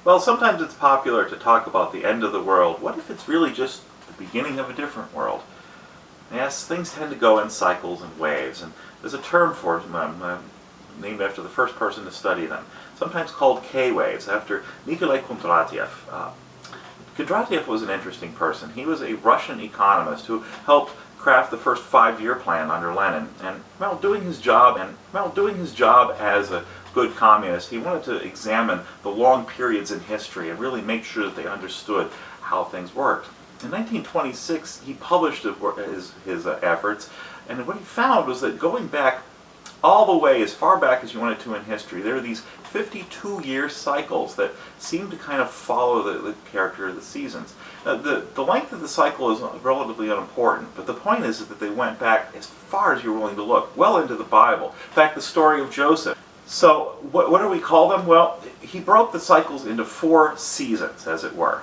Well, sometimes it's popular to talk about the end of the world. What if it's really just the beginning of a different world? Yes, things tend to go in cycles and waves, and there's a term for them named after the first person to study them, sometimes called K-waves, after Nikolai Kondratiev. Kondratiev was an interesting person. He was a Russian economist who helped craft the first five-year plan under Lenin. And while doing his job as a good communist, he wanted to examine the long periods in history and really make sure that they understood how things worked. In 1926, he published his efforts, and what he found was that going back all the way as far back as you wanted to in history, there are these 52-year cycles that seem to kind of follow the character of the seasons. The length of the cycle is relatively unimportant, but the point is that they went back as far as you're willing to look, well into the Bible. In fact, the story of Joseph. So what do we call them? Well, he broke the cycles into 4 seasons, as it were.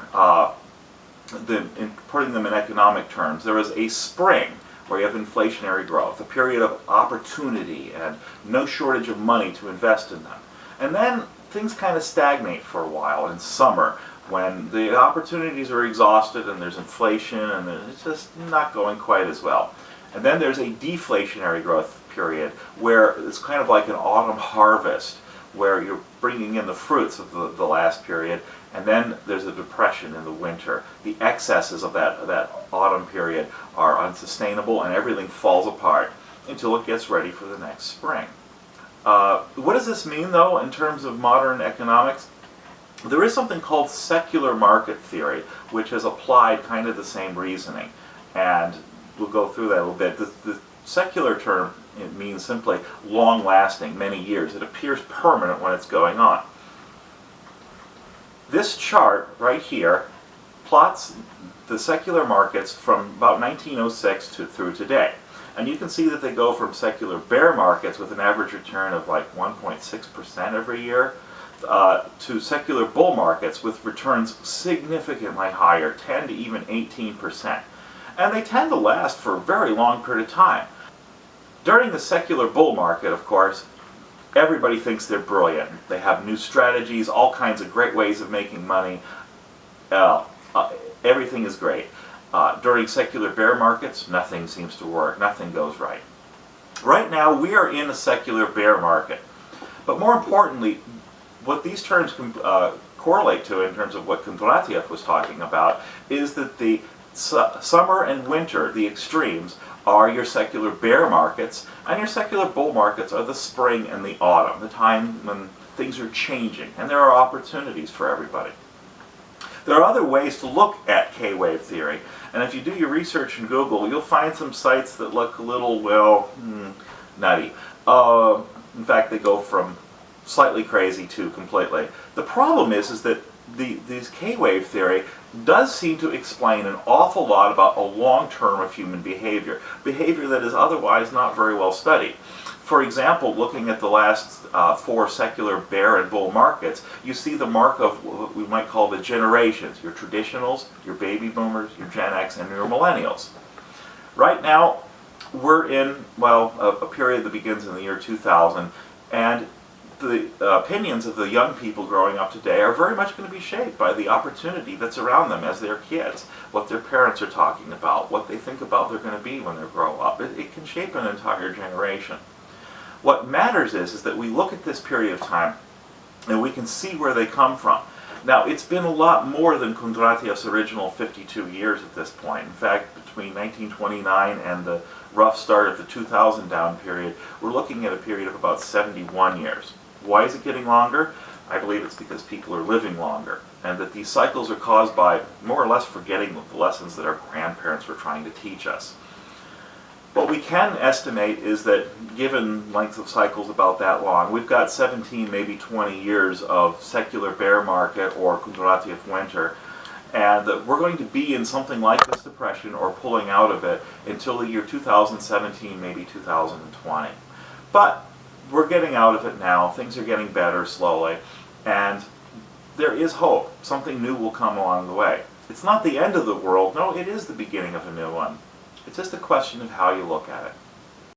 In putting them in economic terms, there was a spring, where you have inflationary growth, a period of opportunity and no shortage of money to invest in them. And then things kind of stagnate for a while in summer when the opportunities are exhausted and there's inflation and it's just not going quite as well. And then there's a deflationary growth period where it's kind of like an autumn harvest where you're bringing in the fruits of the last period, and then there's a depression in the winter. The excesses of that autumn period are unsustainable and everything falls apart until it gets ready for the next spring. What does this mean, though, in terms of modern economics? There is something called secular market theory, which has applied kind of the same reasoning, and we'll go through that a little bit. The secular term, it means simply long-lasting, many years. It appears permanent when it's going on. This chart right here plots the secular markets from about 1906 through today. And you can see that they go from secular bear markets with an average return of like 1.6% every year to secular bull markets with returns significantly higher, 10 to even 18%. And they tend to last for a very long period of time. During the secular bull market, of course, everybody thinks they're brilliant. They have new strategies, all kinds of great ways of making money. Everything is great. During secular bear markets, nothing seems to work. Nothing goes right. Right now, we are in a secular bear market. But more importantly, what these terms can correlate to in terms of what Kondratiev was talking about is that the summer and winter, the extremes, are your secular bear markets, and your secular bull markets are the spring and the autumn, the time when things are changing, and there are opportunities for everybody. There are other ways to look at K-wave theory, and if you do your research in Google, you'll find some sites that look a little, well, nutty. In fact, they go from slightly crazy to completely. The problem is that these K-wave theory does seem to explain an awful lot about a long term of human behavior that is otherwise not very well studied. For example, looking at the last 4 secular bear and bull markets, you see the mark of what we might call the generations, your traditionals, your baby boomers, your Gen X, and your millennials. Right now, we're in, well, a period that begins in the year 2000, and the opinions of the young people growing up today are very much going to be shaped by the opportunity that's around them as they're kids, what their parents are talking about, what they think about they're going to be when they grow up. It can shape an entire generation. What matters is that we look at this period of time and we can see where they come from. Now, it's been a lot more than Kondratiev's original 52 years at this point. In fact, between 1929 and the rough start of the 2000 down period, we're looking at a period of about 71 years. Why is it getting longer? I believe it's because people are living longer, and that these cycles are caused by more or less forgetting the lessons that our grandparents were trying to teach us. What we can estimate is that given lengths of cycles about that long, we've got 17, maybe 20 years of secular bear market or Kondratiev winter, and that we're going to be in something like this depression or pulling out of it until the year 2017, maybe 2020. But we're getting out of it now. Things are getting better slowly, and there is hope. Something new will come along the way. It's not the end of the world. No, it is the beginning of a new one. It's just a question of how you look at it.